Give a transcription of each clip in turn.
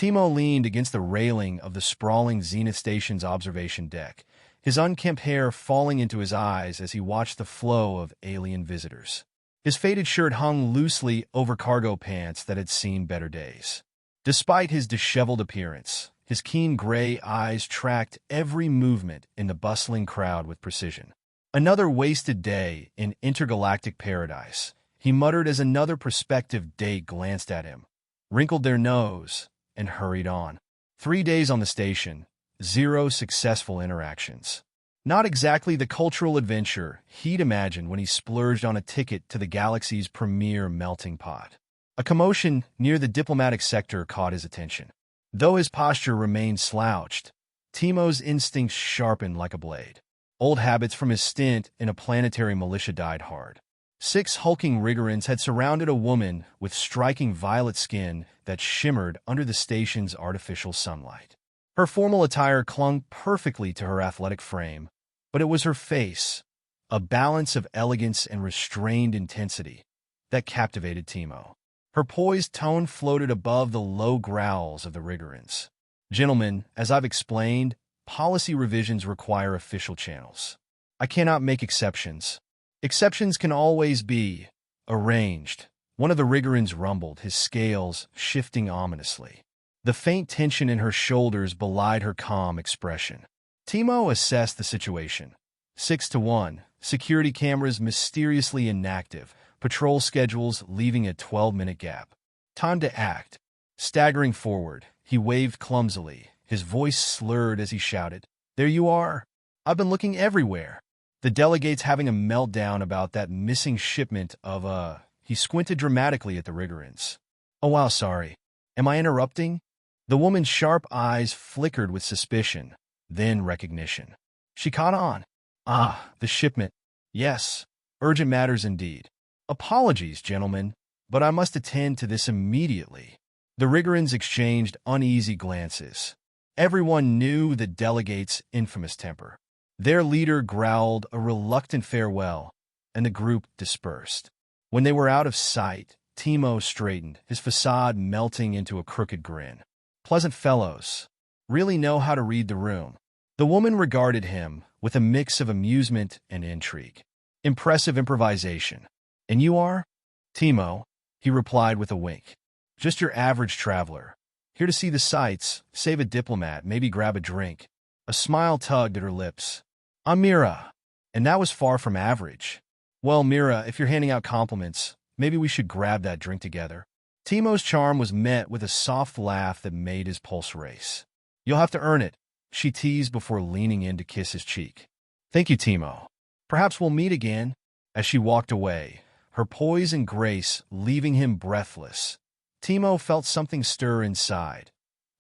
Timo leaned against the railing of the sprawling Zenith Station's observation deck, his unkempt hair falling into his eyes as he watched the flow of alien visitors. His faded shirt hung loosely over cargo pants that had seen better days. Despite his disheveled appearance, his keen gray eyes tracked every movement in the bustling crowd with precision. Another wasted day in intergalactic paradise, he muttered as another prospective date glanced at him, wrinkled their nose, and hurried on. 3 days on the station, 0 successful interactions. Not exactly the cultural adventure he'd imagined when he splurged on a ticket to the galaxy's premier melting pot. A commotion near the diplomatic sector caught his attention. Though his posture remained slouched, Timo's instincts sharpened like a blade. Old habits from his stint in a planetary militia died hard. 6 hulking Rigorans had surrounded a woman with striking violet skin that shimmered under the station's artificial sunlight. Her formal attire clung perfectly to her athletic frame, but it was her face, a balance of elegance and restrained intensity, that captivated Timo. Her poised tone floated above the low growls of the Rigorans. Gentlemen, as I've explained, policy revisions require official channels. I cannot make exceptions. Exceptions can always be arranged. One of the Rigorans rumbled, his scales shifting ominously. The faint tension in her shoulders belied her calm expression. Timo assessed the situation. 6-1, security cameras mysteriously inactive, patrol schedules leaving a 12-minute gap. Time to act. Staggering forward, he waved clumsily, his voice slurred as he shouted, "There you are! I've been looking everywhere." The delegate's having a meltdown about that missing shipment of, He squinted dramatically at the Rigorans. "Oh wow, sorry. Am I interrupting?" The woman's sharp eyes flickered with suspicion, then recognition. She caught on. "Ah, the shipment. Yes, urgent matters indeed. Apologies, gentlemen, but I must attend to this immediately." The Rigorans exchanged uneasy glances. Everyone knew the delegate's infamous temper. Their leader growled a reluctant farewell, and the group dispersed. When they were out of sight, Timo straightened, his facade melting into a crooked grin. "Pleasant fellows. Really know how to read the room." The woman regarded him with a mix of amusement and intrigue. "Impressive improvisation. And you are?" "Timo," he replied with a wink. "Just your average traveler. Here to see the sights, save a diplomat, maybe grab a drink." A smile tugged at her lips. "I'm Mira." And that was far from average. "Well, Mira, if you're handing out compliments, maybe we should grab that drink together." Timo's charm was met with a soft laugh that made his pulse race. "You'll have to earn it," she teased before leaning in to kiss his cheek. "Thank you, Timo. Perhaps we'll meet again." As she walked away, her poise and grace leaving him breathless, Timo felt something stir inside,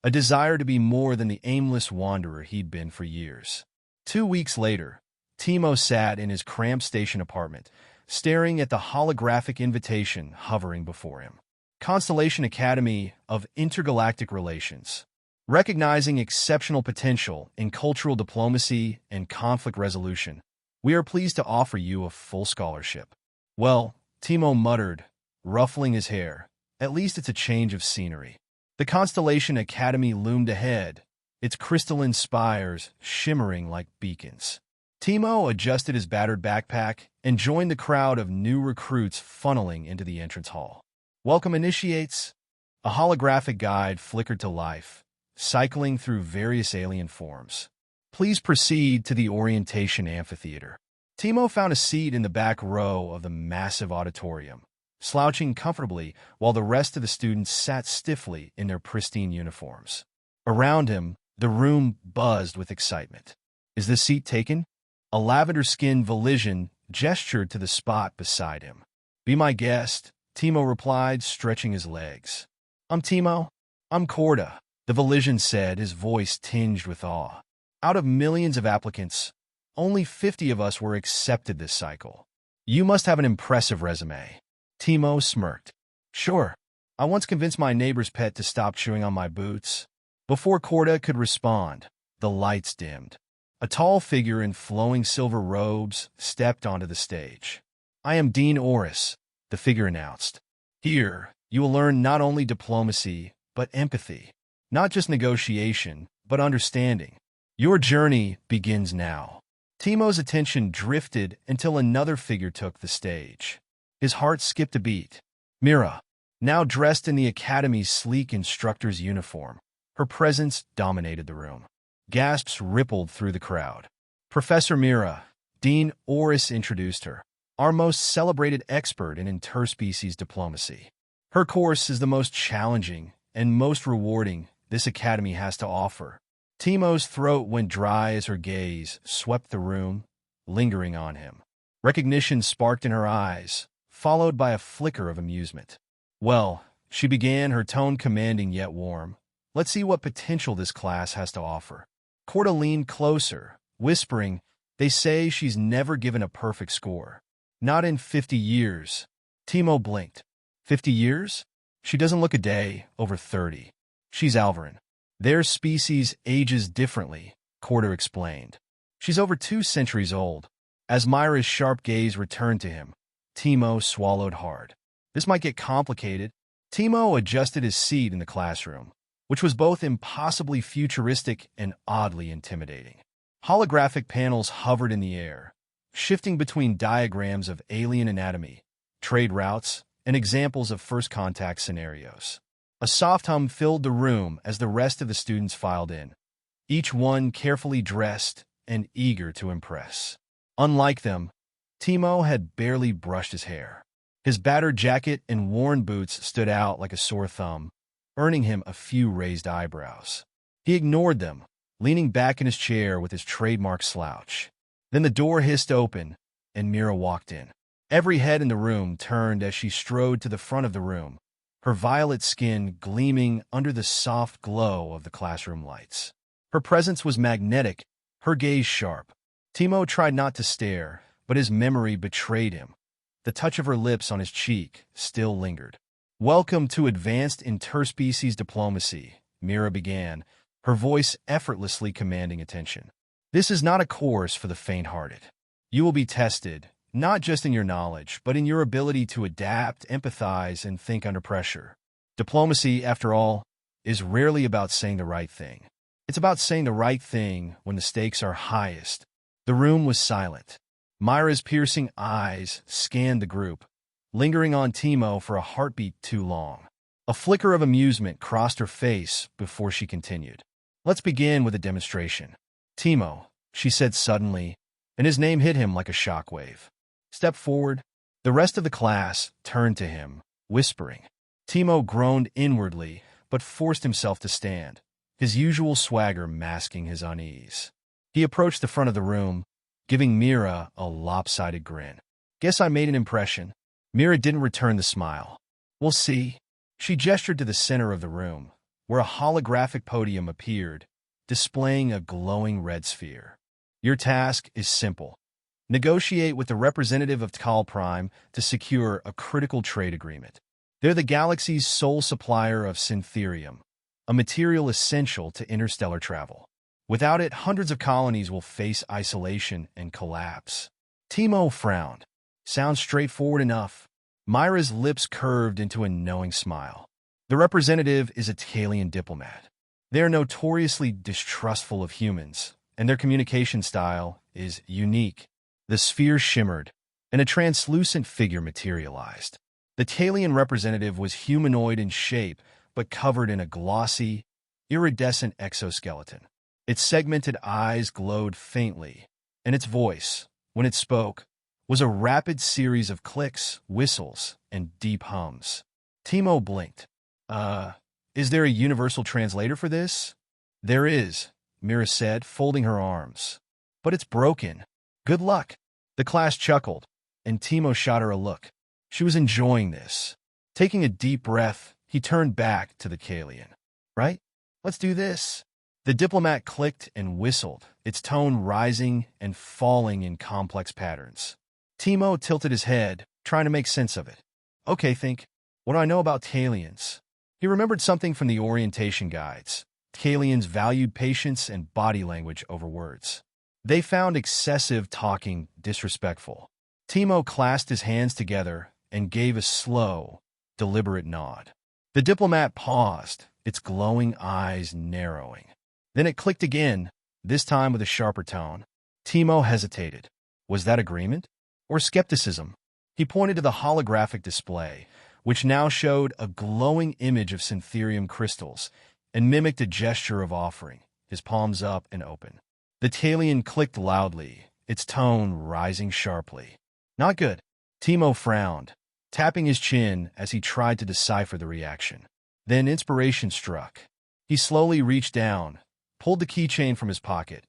a desire to be more than the aimless wanderer he'd been for years. 2 weeks later, Timo sat in his cramped station apartment, staring at the holographic invitation hovering before him. Constellation Academy of Intergalactic Relations. Recognizing exceptional potential in cultural diplomacy and conflict resolution, we are pleased to offer you a full scholarship. "Well," Timo muttered, ruffling his hair, "at least it's a change of scenery." The Constellation Academy loomed ahead, its crystalline spires shimmering like beacons. Timo adjusted his battered backpack and joined the crowd of new recruits funneling into the entrance hall. "Welcome, initiates." A holographic guide flickered to life, cycling through various alien forms. "Please proceed to the orientation amphitheater." Timo found a seat in the back row of the massive auditorium, slouching comfortably while the rest of the students sat stiffly in their pristine uniforms. Around him, the room buzzed with excitement. "Is this seat taken?" A lavender-skinned Valisian gestured to the spot beside him. "Be my guest," Timo replied, stretching his legs. "I'm Timo." "I'm Corda," the Valisian said, his voice tinged with awe. "Out of millions of applicants, only 50 of us were accepted this cycle. You must have an impressive resume." Timo smirked. "Sure. I once convinced my neighbor's pet to stop chewing on my boots." Before Corda could respond, the lights dimmed. A tall figure in flowing silver robes stepped onto the stage. "I am Dean Oris," the figure announced. "Here, you will learn not only diplomacy, but empathy. Not just negotiation, but understanding. Your journey begins now. Timo's attention drifted until another figure took the stage. His heart skipped a beat. Mira, now dressed in the Academy's sleek instructor's uniform. Her presence dominated the room. Gasps rippled through the crowd. Professor Mira, Dean Orris introduced her, our most celebrated expert in interspecies diplomacy. Her course is the most challenging and most rewarding this academy has to offer. Timo's throat went dry as her gaze swept the room, lingering on him. Recognition sparked in her eyes, followed by a flicker of amusement. Well, she began, her tone commanding yet warm. Let's see what potential this class has to offer. Corda leaned closer, whispering, they say she's never given a perfect score. Not in 50 years. Timo blinked. 50 years? She doesn't look a day over 30. She's Alvarin. Their species ages differently, Corda explained. She's over 2 centuries old. As Mira's sharp gaze returned to him, Timo swallowed hard. This might get complicated. Timo adjusted his seat in the classroom, which was both impossibly futuristic and oddly intimidating. Holographic panels hovered in the air, shifting between diagrams of alien anatomy, trade routes, and examples of first contact scenarios. A soft hum filled the room as the rest of the students filed in, each one carefully dressed and eager to impress. Unlike them, Timo had barely brushed his hair. His battered jacket and worn boots stood out like a sore thumb, earning him a few raised eyebrows. He ignored them, leaning back in his chair with his trademark slouch. Then the door hissed open, and Mira walked in. Every head in the room turned as she strode to the front of the room, her violet skin gleaming under the soft glow of the classroom lights. Her presence was magnetic, her gaze sharp. Timo tried not to stare, but his memory betrayed him. The touch of her lips on his cheek still lingered. Welcome to Advanced Interspecies Diplomacy, Mira began, her voice effortlessly commanding attention. This is not a course for the faint-hearted. You will be tested, not just in your knowledge, but in your ability to adapt, empathize, and think under pressure. Diplomacy, after all, is rarely about saying the right thing. It's about saying the right thing when the stakes are highest. The room was silent. Mira's piercing eyes scanned the group, lingering on Timo for a heartbeat too long. A flicker of amusement crossed her face before she continued. Let's begin with a demonstration. Timo, she said suddenly, and his name hit him like a shockwave. Step forward. The rest of the class turned to him, whispering. Timo groaned inwardly, but forced himself to stand, his usual swagger masking his unease. He approached the front of the room, giving Mira a lopsided grin. Guess I made an impression. Mira didn't return the smile. We'll see. She gestured to the center of the room, where a holographic podium appeared, displaying a glowing red sphere. Your task is simple. Negotiate with the representative of Tal Prime to secure a critical trade agreement. They're the galaxy's sole supplier of syntherium, a material essential to interstellar travel. Without it, hundreds of colonies will face isolation and collapse. Timo frowned. Sounds straightforward enough. Mira's lips curved into a knowing smile. The representative is a Talian diplomat. They are notoriously distrustful of humans, and their communication style is unique. The sphere shimmered, and a translucent figure materialized. The Talian representative was humanoid in shape, but covered in a glossy, iridescent exoskeleton. Its segmented eyes glowed faintly, and its voice, when it spoke, was a rapid series of clicks, whistles, and deep hums. Timo blinked. Is there a universal translator for this? There is, Mira said, folding her arms. But it's broken. Good luck. The class chuckled, and Timo shot her a look. She was enjoying this. Taking a deep breath, he turned back to the Kalian. Right? Let's do this. The diplomat clicked and whistled, its tone rising and falling in complex patterns. Timo tilted his head, trying to make sense of it. Okay, think. What do I know about Kalians? He remembered something from the orientation guides. Kalians valued patience and body language over words. They found excessive talking disrespectful. Timo clasped his hands together and gave a slow, deliberate nod. The diplomat paused, its glowing eyes narrowing. Then it clicked again, this time with a sharper tone. Timo hesitated. Was that agreement? Or skepticism? He pointed to the holographic display, which now showed a glowing image of syntherium crystals, and mimicked a gesture of offering, his palms up and open. The talion clicked loudly, its tone rising sharply. Not good. Timo frowned, tapping his chin as he tried to decipher the reaction. Then inspiration struck. He slowly reached down, pulled the keychain from his pocket,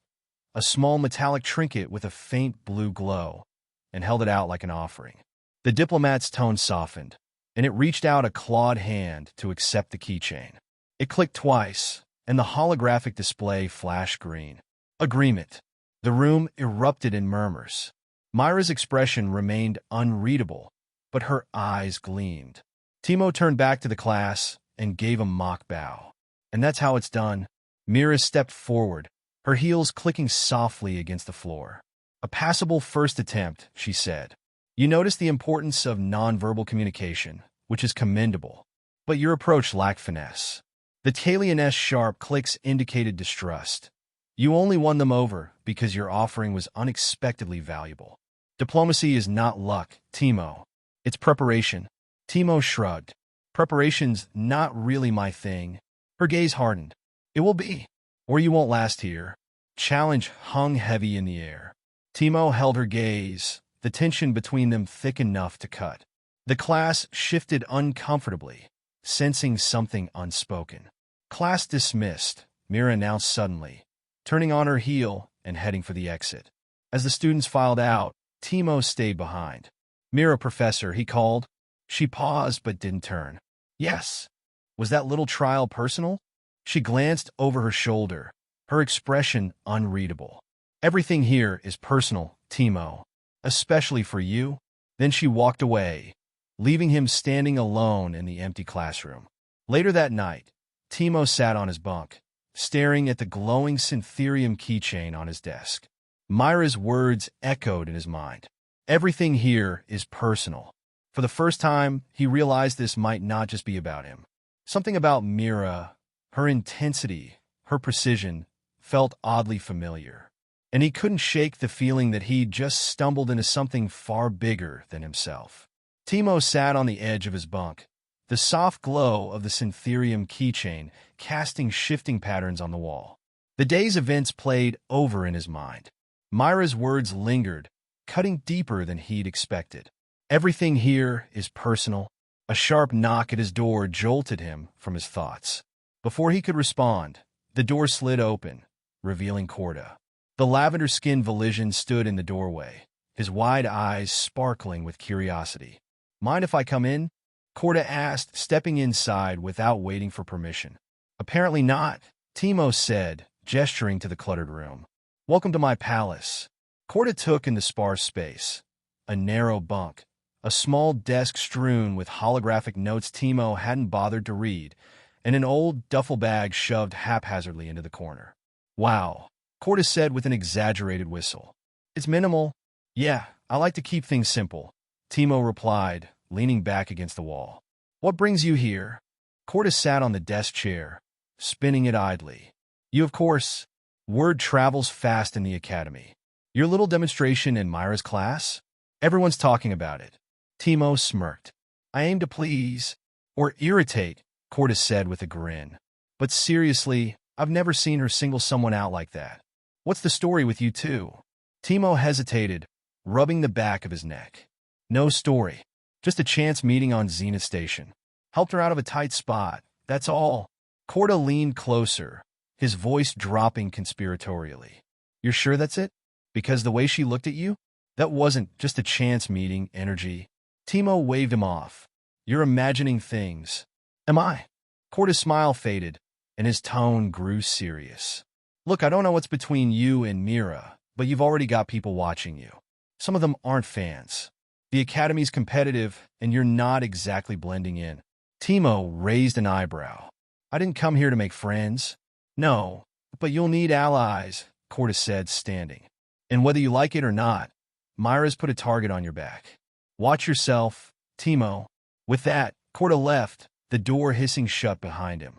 a small metallic trinket with a faint blue glow, and held it out like an offering. The diplomat's tone softened, and it reached out a clawed hand to accept the keychain. It clicked twice, and the holographic display flashed green. Agreement. The room erupted in murmurs. Mira's expression remained unreadable, but her eyes gleamed. Timo turned back to the class and gave a mock bow. And that's how it's done. Mira stepped forward, her heels clicking softly against the floor. A passable first attempt, she said. You notice the importance of nonverbal communication, which is commendable. But your approach lacked finesse. The talion's sharp clicks indicated distrust. You only won them over because your offering was unexpectedly valuable. Diplomacy is not luck, Timo. It's preparation. Timo shrugged. Preparation's not really my thing. Her gaze hardened. It will be, or you won't last here. Challenge hung heavy in the air. Timo held her gaze, the tension between them thick enough to cut. The class shifted uncomfortably, sensing something unspoken. Class dismissed, Mira announced suddenly, turning on her heel and heading for the exit. As the students filed out, Timo stayed behind. Mira, professor, he called. She paused but didn't turn. Yes. Was that little trial personal? She glanced over her shoulder, her expression unreadable. Everything here is personal, Timo, especially for you. Then she walked away, leaving him standing alone in the empty classroom. Later that night, Timo sat on his bunk, staring at the glowing syntherium keychain on his desk. Mira's words echoed in his mind. Everything here is personal. For the first time, he realized this might not just be about him. Something about Mira, her intensity, her precision, felt oddly familiar. And he couldn't shake the feeling that he'd just stumbled into something far bigger than himself. Timo sat on the edge of his bunk, the soft glow of the syntherium keychain casting shifting patterns on the wall. The day's events played over in his mind. Mira's words lingered, cutting deeper than he'd expected. Everything here is personal. A sharp knock at his door jolted him from his thoughts. Before he could respond, the door slid open, revealing Corda. The lavender-skinned Valision stood in the doorway, his wide eyes sparkling with curiosity. Mind if I come in? Corda asked, stepping inside without waiting for permission. Apparently not, Timo said, gesturing to the cluttered room. Welcome to my palace. Corda took in the sparse space. A narrow bunk, a small desk strewn with holographic notes Timo hadn't bothered to read, and an old duffel bag shoved haphazardly into the corner. Wow, Corda said with an exaggerated whistle. It's minimal. Yeah, I like to keep things simple, Timo replied, leaning back against the wall. What brings you here? Corda sat on the desk chair, spinning it idly. You, of course. Word travels fast in the academy. Your little demonstration in Mira's class? Everyone's talking about it. Timo smirked. I aim to please, or irritate, Corda said with a grin. But seriously, I've never seen her single someone out like that. What's the story with you two? Timo hesitated, rubbing the back of his neck. No story. Just a chance meeting on Zenith Station. Helped her out of a tight spot, that's all. Corda leaned closer, his voice dropping conspiratorially. You're sure that's it? Because the way she looked at you? That wasn't just a chance meeting energy. Timo waved him off. You're imagining things. Am I? Corda's smile faded, and his tone grew serious. Look, I don't know what's between you and Mira, but you've already got people watching you. Some of them aren't fans. The academy's competitive, and you're not exactly blending in. Timo raised an eyebrow. I didn't come here to make friends. No, but you'll need allies, Corda said, standing. And whether you like it or not, Mira's put a target on your back. Watch yourself, Timo. With that, Corda left, the door hissing shut behind him.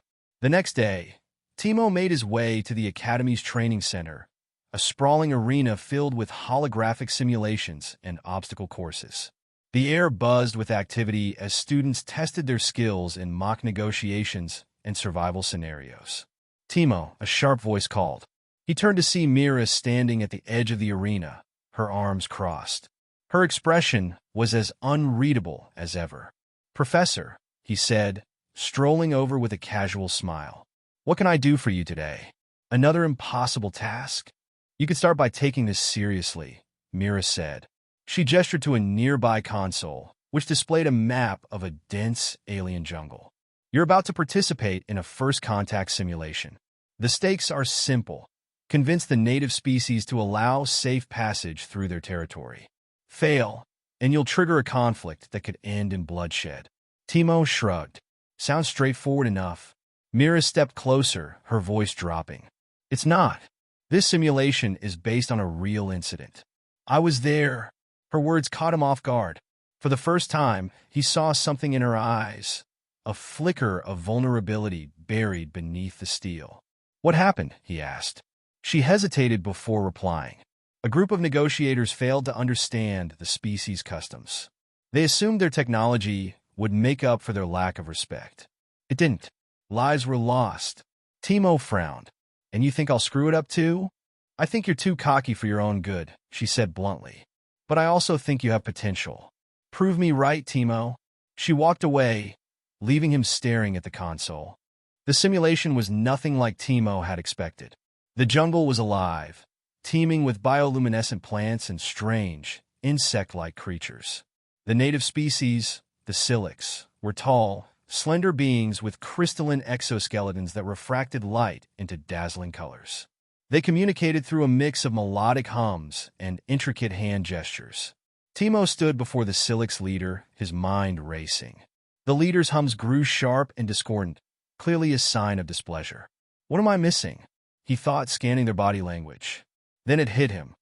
The next day, Timo made his way to the Academy's training center, a sprawling arena filled with holographic simulations and obstacle courses. The air buzzed with activity as students tested their skills in mock negotiations and survival scenarios. Timo, a sharp voice called. He turned to see Mira standing at the edge of the arena, her arms crossed. Her expression was as unreadable as ever. "Professor," he said, strolling over with a casual smile. "What can I do for you today? Another impossible task?" "You could start by taking this seriously," Mira said. She gestured to a nearby console, which displayed a map of a dense alien jungle. "You're about to participate in a first-contact simulation. The stakes are simple. Convince the native species to allow safe passage through their territory. Fail, and you'll trigger a conflict that could end in bloodshed." Timo shrugged. "Sounds straightforward enough." Mira stepped closer, her voice dropping. "It's not. This simulation is based on a real incident. I was there." Her words caught him off guard. For the first time, he saw something in her eyes, a flicker of vulnerability buried beneath the steel. "What happened?" he asked. She hesitated before replying. A group of negotiators failed to understand the species' customs. They assumed their technology would make up for their lack of respect. It didn't. Lives were lost. Timo frowned. "And you think I'll screw it up too?" "I think you're too cocky for your own good," she said bluntly. "But I also think you have potential. Prove me right, Timo." She walked away, leaving him staring at the console. The simulation was nothing like Timo had expected. The jungle was alive, teeming with bioluminescent plants and strange, insect-like creatures. The native species, the Silics, were tall, slender beings with crystalline exoskeletons that refracted light into dazzling colors. They communicated through a mix of melodic hums and intricate hand gestures. Timo stood before the Silics leader, his mind racing. The leader's hums grew sharp and discordant, clearly a sign of displeasure. "What am I missing?" he thought, scanning their body language. Then it hit him.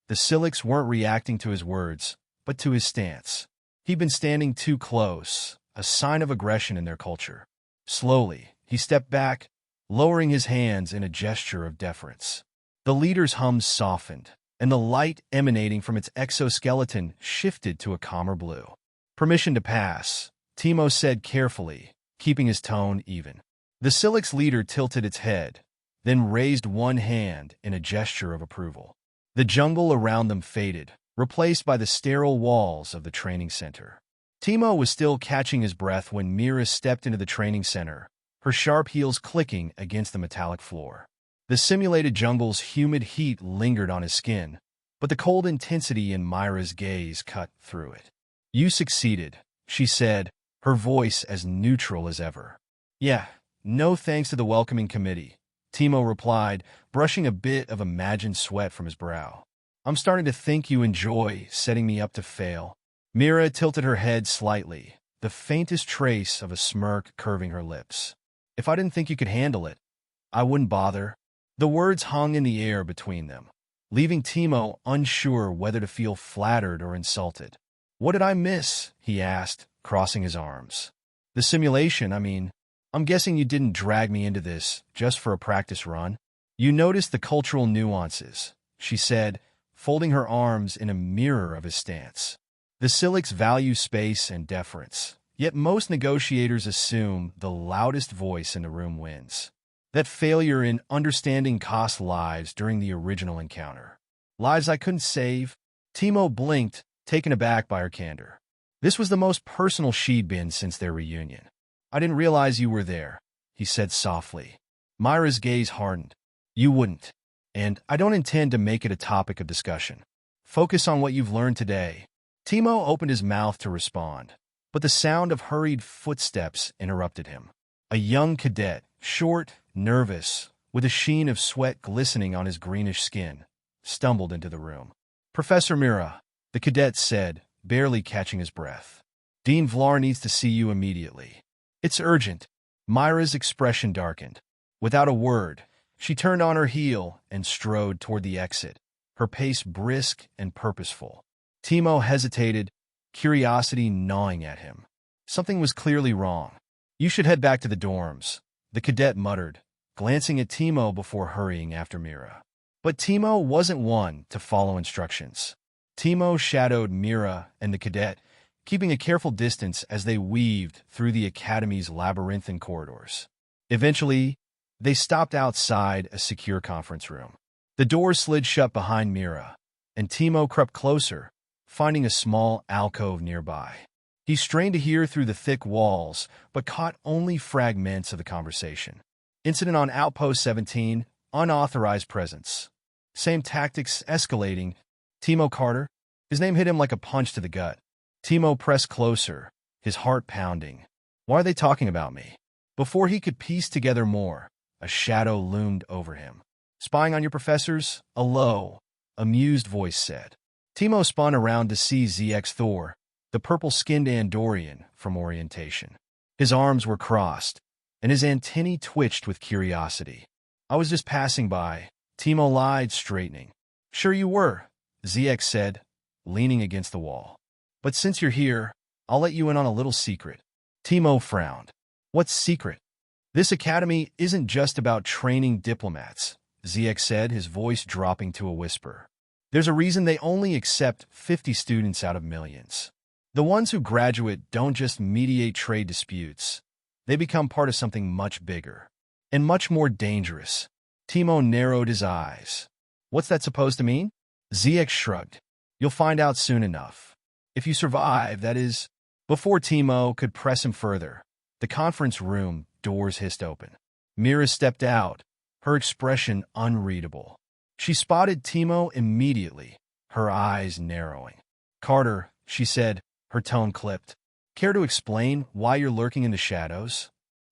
The Silics weren't reacting to his words, but to his stance. He'd been standing too close, a sign of aggression in their culture. Slowly, he stepped back, lowering his hands in a gesture of deference. The leader's hums softened, and the light emanating from its exoskeleton shifted to a calmer blue. "Permission to pass," Timo said carefully, keeping his tone even. The Silics leader tilted its head, then raised one hand in a gesture of approval. The jungle around them faded, replaced by the sterile walls of the training center. Timo was still catching his breath when Mira stepped into the training center, her sharp heels clicking against the metallic floor. The simulated jungle's humid heat lingered on his skin, but the cold intensity in Mira's gaze cut through it. "You succeeded," she said, her voice as neutral as ever. "Yeah, no thanks to the welcoming committee," Timo replied, brushing a bit of imagined sweat from his brow. "I'm starting to think you enjoy setting me up to fail." Mira tilted her head slightly, the faintest trace of a smirk curving her lips. "If I didn't think you could handle it, I wouldn't bother." The words hung in the air between them, leaving Timo unsure whether to feel flattered or insulted. "What did I miss?" he asked, crossing his arms. "The simulation, I mean. I'm guessing you didn't drag me into this just for a practice run." "You noticed the cultural nuances," she said, folding her arms in a mirror of his stance. "The Silics value space and deference, yet most negotiators assume the loudest voice in the room wins. That failure in understanding cost lives during the original encounter. Lives I couldn't save." Timo blinked, taken aback by her candor. This was the most personal she'd been since their reunion. "I didn't realize you were there," he said softly. Mira's gaze hardened. "You wouldn't. And I don't intend to make it a topic of discussion. Focus on what you've learned today." Timo opened his mouth to respond, but the sound of hurried footsteps interrupted him. A young cadet, short, nervous, with a sheen of sweat glistening on his greenish skin, stumbled into the room. "Professor Mira," the cadet said, barely catching his breath. "Dean Vlar needs to see you immediately." "It's urgent." Mira's expression darkened. Without a word, she turned on her heel and strode toward the exit, her pace brisk and purposeful. Timo hesitated, curiosity gnawing at him. Something was clearly wrong. "You should head back to the dorms," the cadet muttered, glancing at Timo before hurrying after Mira. But Timo wasn't one to follow instructions. Timo shadowed Mira and the cadet, keeping a careful distance as they weaved through the Academy's labyrinthine corridors. Eventually, they stopped outside a secure conference room. The doors slid shut behind Mira, and Timo crept closer, finding a small alcove nearby. He strained to hear through the thick walls, but caught only fragments of the conversation. Incident on Outpost 17, unauthorized presence. Same tactics escalating. Timo Carter? His name hit him like a punch to the gut. Timo pressed closer, his heart pounding. Why are they talking about me? Before he could piece together more, a shadow loomed over him. Spying on your professors? A low, amused voice said. Timo spun around to see ZX Thor, the purple-skinned Andorian from orientation. His arms were crossed, and his antennae twitched with curiosity. I was just passing by, Timo lied, straightening. Sure you were, ZX said, leaning against the wall. But since you're here, I'll let you in on a little secret. Timo frowned. What's secret? This academy isn't just about training diplomats, ZX said, his voice dropping to a whisper. There's a reason they only accept 50 students out of millions. The ones who graduate don't just mediate trade disputes. They become part of something much bigger and much more dangerous. Timo narrowed his eyes. What's that supposed to mean? ZX shrugged. You'll find out soon enough. If you survive, that is. Before Timo could press him further, the conference room doors hissed open. Mira stepped out, her expression unreadable. She spotted Timo immediately, her eyes narrowing. Carter, she said, her tone clipped. Care to explain why you're lurking in the shadows?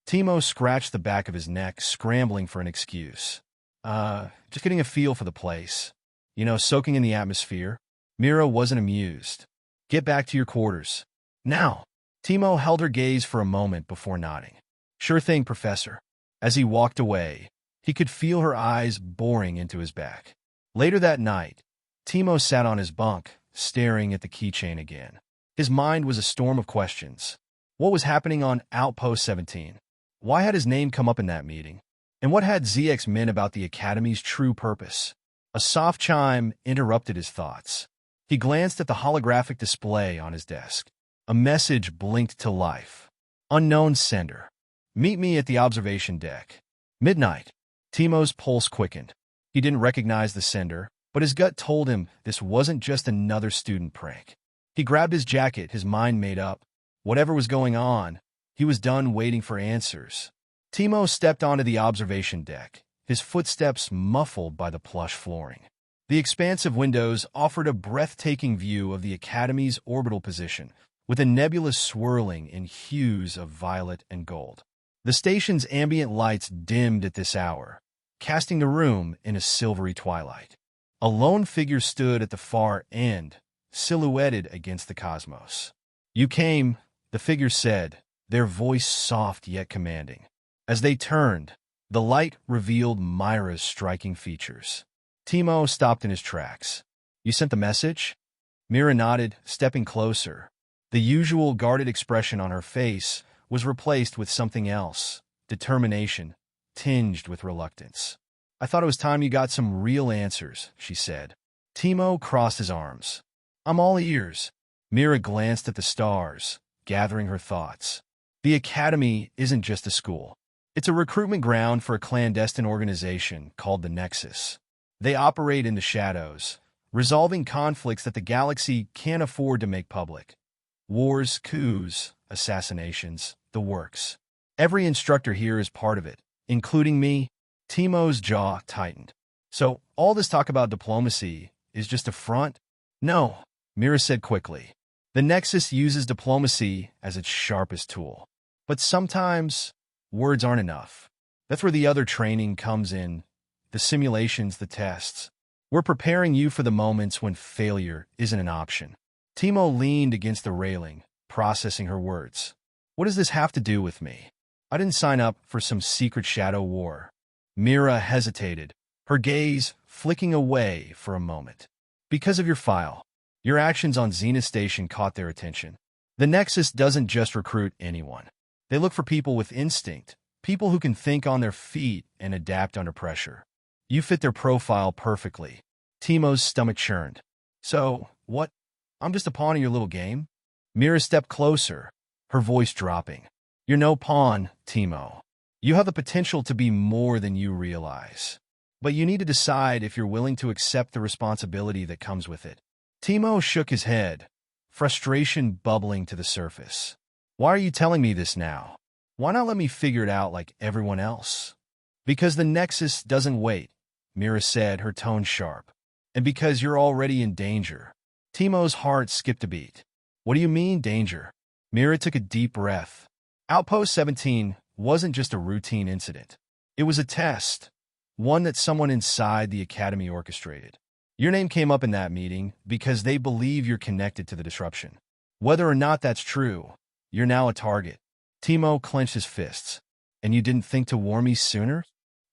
Timo scratched the back of his neck, scrambling for an excuse. Just getting a feel for the place. You know, soaking in the atmosphere. Mira wasn't amused. Get back to your quarters. Now. Timo held her gaze for a moment before nodding. Sure thing, Professor. As he walked away, he could feel her eyes boring into his back. Later that night, Timo sat on his bunk, staring at the keychain again. His mind was a storm of questions. What was happening on Outpost 17? Why had his name come up in that meeting? And what had ZX meant about the Academy's true purpose? A soft chime interrupted his thoughts. He glanced at the holographic display on his desk. A message blinked to life. Unknown sender. Meet me at the observation deck. Midnight. Timo's pulse quickened. He didn't recognize the sender, but his gut told him this wasn't just another student prank. He grabbed his jacket, his mind made up. Whatever was going on, he was done waiting for answers. Timo stepped onto the observation deck, his footsteps muffled by the plush flooring. The expansive windows offered a breathtaking view of the Academy's orbital position, with a nebula swirling in hues of violet and gold. The station's ambient lights dimmed at this hour, casting the room in a silvery twilight. A lone figure stood at the far end, silhouetted against the cosmos. You came, the figure said, their voice soft yet commanding. As they turned, the light revealed Mira's striking features. Timo stopped in his tracks. You sent the message? Mira nodded, stepping closer. The usual guarded expression on her face was replaced with something else, determination, tinged with reluctance. I thought it was time you got some real answers, she said. Timo crossed his arms. I'm all ears. Mira glanced at the stars, gathering her thoughts. The Academy isn't just a school. It's a recruitment ground for a clandestine organization called the Nexus. They operate in the shadows, resolving conflicts that the galaxy can't afford to make public. Wars, coups, assassinations, the works. Every instructor here is part of it, including me. Timo's jaw tightened. So, all this talk about diplomacy is just a front? No, Mira said quickly. The Nexus uses diplomacy as its sharpest tool. But sometimes, words aren't enough. That's where the other training comes in. The simulations, the tests. We're preparing you for the moments when failure isn't an option. Timo leaned against the railing, processing her words. What does this have to do with me? I didn't sign up for some secret shadow war. Mira hesitated, her gaze flicking away for a moment. Because of your file. Your actions on Zenith Station caught their attention. The Nexus doesn't just recruit anyone. They look for people with instinct, People who can think on their feet and adapt under pressure. You fit their profile perfectly. Timo's stomach churned. So, what? I'm just a pawn in your little game? Mira stepped closer, her voice dropping. You're no pawn, Timo. You have the potential to be more than you realize. But you need to decide if you're willing to accept the responsibility that comes with it. Timo shook his head, frustration bubbling to the surface. Why are you telling me this now? Why not let me figure it out like everyone else? Because the Nexus doesn't wait, Mira said, her tone sharp. And because you're already in danger. Timo's heart skipped a beat. What do you mean, danger? Mira took a deep breath. Outpost 17 wasn't just a routine incident. It was a test, one that someone inside the Academy orchestrated. Your name came up in that meeting because they believe you're connected to the disruption. Whether or not that's true, you're now a target. Timo clenched his fists. And you didn't think to warn me sooner?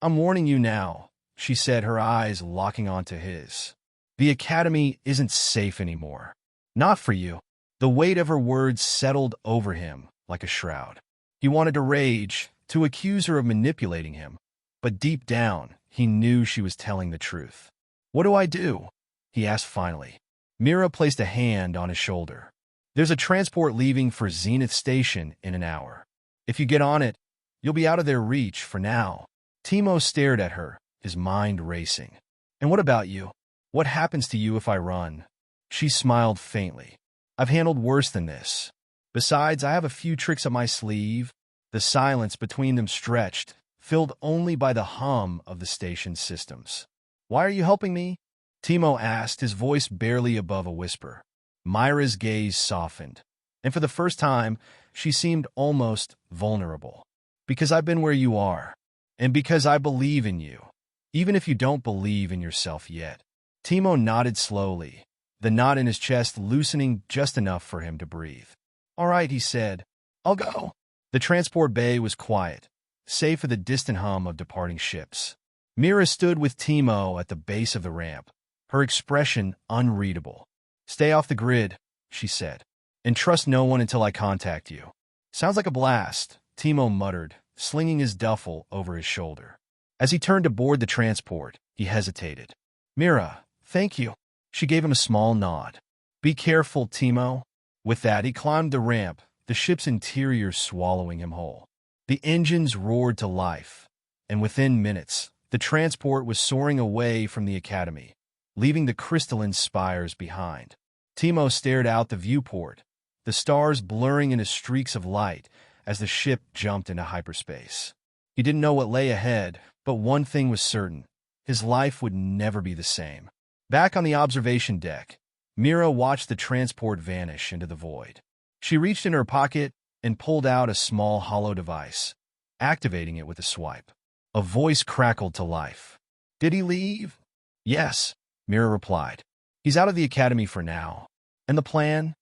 I'm warning you now, she said, her eyes locking onto his. The Academy isn't safe anymore. Not for you. The weight of her words settled over him like a shroud. He wanted to rage, to accuse her of manipulating him. But deep down, he knew she was telling the truth. What do I do? He asked finally. Mira placed a hand on his shoulder. There's a transport leaving for Zenith Station in an hour. If you get on it, you'll be out of their reach for now. Timo stared at her, his mind racing. And what about you? What happens to you if I run? She smiled faintly. I've handled worse than this. Besides, I have a few tricks up my sleeve. The silence between them stretched, filled only by the hum of the station's systems. Why are you helping me? Timo asked, his voice barely above a whisper. Mira's gaze softened, and for the first time, she seemed almost vulnerable. Because I've been where you are, and because I believe in you, even if you don't believe in yourself yet. Timo nodded slowly, the knot in his chest loosening just enough for him to breathe. All right, he said. I'll go. The transport bay was quiet, save for the distant hum of departing ships. Mira stood with Timo at the base of the ramp, her expression unreadable. Stay off the grid, she said, and trust no one until I contact you. Sounds like a blast, Timo muttered, slinging his duffel over his shoulder. As he turned to board the transport, he hesitated. Mira, thank you. She gave him a small nod. Be careful, Timo. With that, he climbed the ramp, the ship's interior swallowing him whole. The engines roared to life, and within minutes, the transport was soaring away from the Academy, leaving the crystalline spires behind. Timo stared out the viewport, the stars blurring into streaks of light as the ship jumped into hyperspace. He didn't know what lay ahead, but one thing was certain. His life would never be the same. Back on the observation deck, Mira watched the transport vanish into the void. She reached in her pocket and pulled out a small hollow device, activating it with a swipe. A voice crackled to life. Did he leave? Yes, Mira replied. He's out of the Academy for now. And the plan?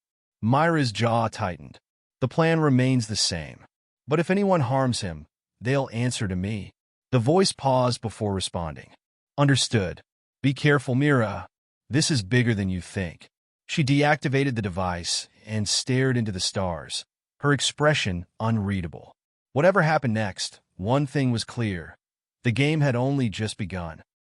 Mira's jaw tightened. The plan remains the same. But if anyone harms him, they'll answer to me. The voice paused before responding. Understood. Be careful, Mira. This is bigger than you think. She deactivated the device and stared into the stars, her expression unreadable. Whatever happened next, one thing was clear. The game had only just begun.